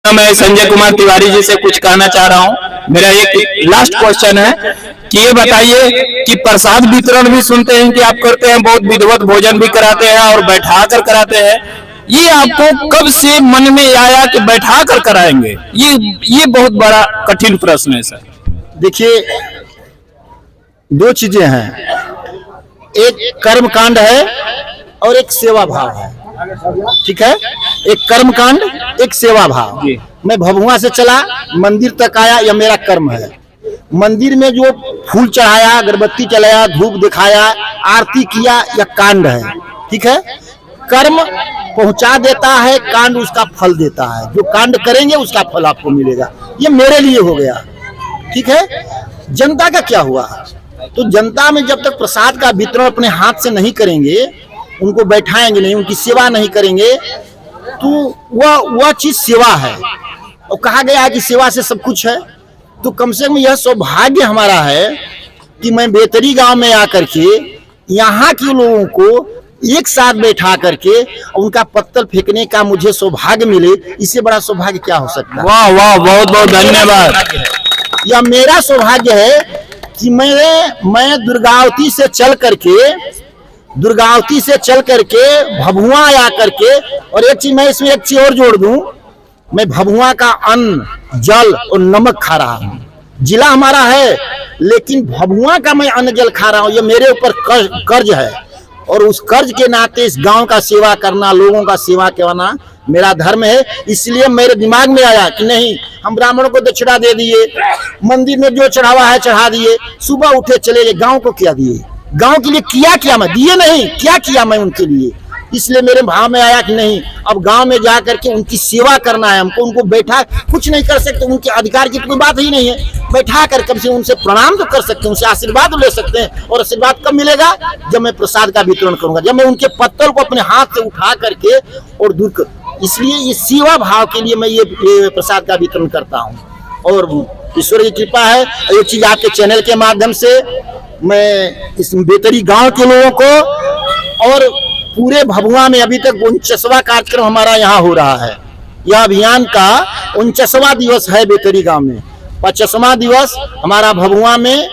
मैं संजय कुमार तिवारी जी से कुछ कहना चाह रहा हूं। मेरा एक लास्ट क्वेश्चन है कि ये बताइए कि प्रसाद वितरण भी सुनते हैं कि आप करते हैं, बहुत विधिवत भोजन भी कराते हैं और बैठा कर कराते हैं। ये आपको कब से मन में आया कि बैठा कर कराएंगे? ये बहुत बड़ा कठिन प्रश्न है सर। देखिए, दो चीजें हैं, एक कर्म कांड है और एक सेवा भाव है। ठीक है, एक कर्म कांड, एक सेवा भाव। मैं भभुआ से चला, मंदिर तक आया, यह मेरा कर्म है। मंदिर में जो फूल चढ़ाया, अगरबत्ती चलाया, धूप दिखाया, आरती किया, यह कांड है। ठीक है, कर्म पहुंचा देता है, कांड उसका फल देता है। जो कांड करेंगे उसका फल आपको मिलेगा। ये मेरे लिए हो गया। ठीक है, जनता का क्या हुआ? तो जनता में जब तक प्रसाद का वितरण अपने हाथ से नहीं करेंगे, उनको बैठाएंगे नहीं, उनकी सेवा नहीं करेंगे, तो वह चीज सेवा है। और कहा गया है कि सेवा से सब कुछ है। तो कम से कम यह सौभाग्य हमारा है कि मैं बेतरी गांव में आकर के यहाँ के लोगों को एक साथ बैठा करके उनका पत्तल फेंकने का मुझे सौभाग्य मिले। इससे बड़ा सौभाग्य क्या हो सकता है? वाह वाह, बहुत बहुत धन्यवाद। यह मेरा सौभाग्य है कि मैं दुर्गावती से चल करके भभुआ आ करके, और एक चीज मैं इसमें एक चीज और जोड़ दूं, मैं भभुआ का अन्न, जल और नमक खा रहा हूं। जिला हमारा है, लेकिन भभुआ का मैं अन्न जल खा रहा हूं। ये मेरे ऊपर कर्ज है, और उस कर्ज के नाते इस गांव का सेवा करना, लोगों का सेवा करना मेरा धर्म है। इसलिए मेरे दिमाग में आया कि नहीं, हम ब्राह्मणों को दक्षिणा दे दिए, मंदिर में जो चढ़ावा है चढ़ा दिए, सुबह उठे चले गए, गांव को क्या दिए? गांव के लिए किया मैं? दिए नहीं, क्या किया मैं उनके लिए? इसलिए मेरे भाव में आया कि नहीं, अब गांव में जा करके उनकी सेवा करना है हमको। उनको बैठा कुछ नहीं कर सकते, उनके अधिकार की कोई बात ही नहीं है। बैठा कर कम से उनसे प्रणाम तो कर सकते हैं, उनसे आशीर्वाद ले सकते हैं। और आशीर्वाद कब मिलेगा? जब मैं प्रसाद का वितरण करूंगा, जब मैं उनके पत्तल को अपने हाथ से उठा करके और दूर कर। इसलिए ये सेवा भाव के लिए मैं ये प्रसाद का वितरण करता हूँ। और ईश्वर की कृपा है, ये चीज आपके चैनल के माध्यम से मैं इस बेतरी गांव के लोगों को और पूरे भभुआ में अभी तक 49वां कार्यक्रम हमारा यहाँ हो रहा है। यह अभियान का 49वां दिवस है बेतरी गांव में। 50वां दिवस हमारा भभुआ में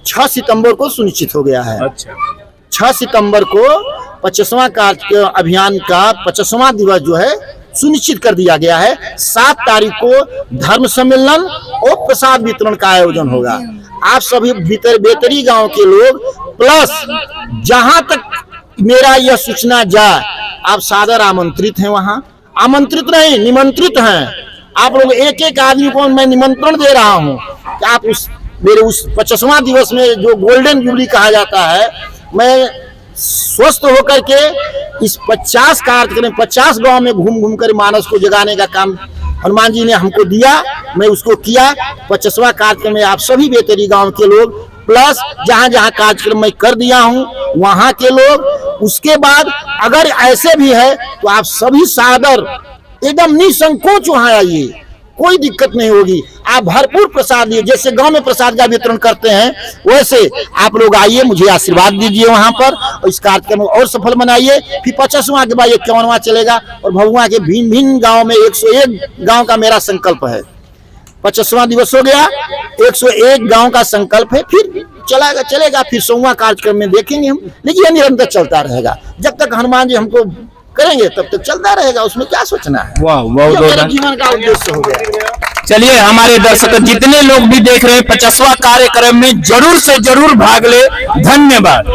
6 सितंबर को सुनिश्चित हो गया है। अच्छा, 6 सितंबर को 50वां अभियान का 50वां दिवस जो है सुनिश्चित कर दिया गया है। 7 तारीख को धर्म सम्मेलन और प्रसाद वितरण का आयोजन होगा। आप सभी बेतरी गांव के लोग, प्लस जहां तक मेरा यह सूचना जाए, आप सादर आमंत्रित हैं। वहां आमंत्रित नहीं, निमंत्रित हैं। आप लोग एक एक आदमी को मैं निमंत्रण दे रहा हूं कि आप मेरे उस 50वां दिवस में, जो गोल्डन जुबली कहा जाता है, मैं स्वस्थ होकर के इस 50 कार्यक्रम 50 गांव में घूम घूम कर मानस को जगाने का काम हनुमान जी ने हमको दिया, मैं उसको किया। 50वां कार्यक्रम में आप सभी बेतरी गांव के लोग, प्लस जहां जहां कार्यक्रम मैं कर दिया हूं वहां के लोग। उसके बाद अगर ऐसे भी है तो आप सभी सादर एकदम निसंकोच वहां आइए, कोई दिक्कत नहीं होगी। आप भरपूर प्रसाद दिए, जैसे गांव में प्रसाद का वितरण करते हैं वैसे आप लोग आइए, मुझे आशीर्वाद दीजिए वहां पर, और इस कार्यक्रम को और सफल बनाइए। फिर 50वां के बाद 51वां चलेगा, और भभुआ के भिन्न भिन्न गांव में 101 गांव का मेरा संकल्प है। 50वां दिवस हो गया, 101 गांव का संकल्प है। फिर चलेगा फिर 100वां कार्यक्रम में देखेंगे हम। लेकिन ये निरंतर चलता रहेगा, जब तक हनुमान जी हमको करेंगे तब तक चलता रहेगा, उसमें क्या सोचना है। वाह, मेरे जीवन का उद्देश्य हो गया। चलिए, हमारे दर्शक जितने लोग भी देख रहे हैं, 50वां कार्यक्रम में जरूर से जरूर भाग ले। धन्यवाद।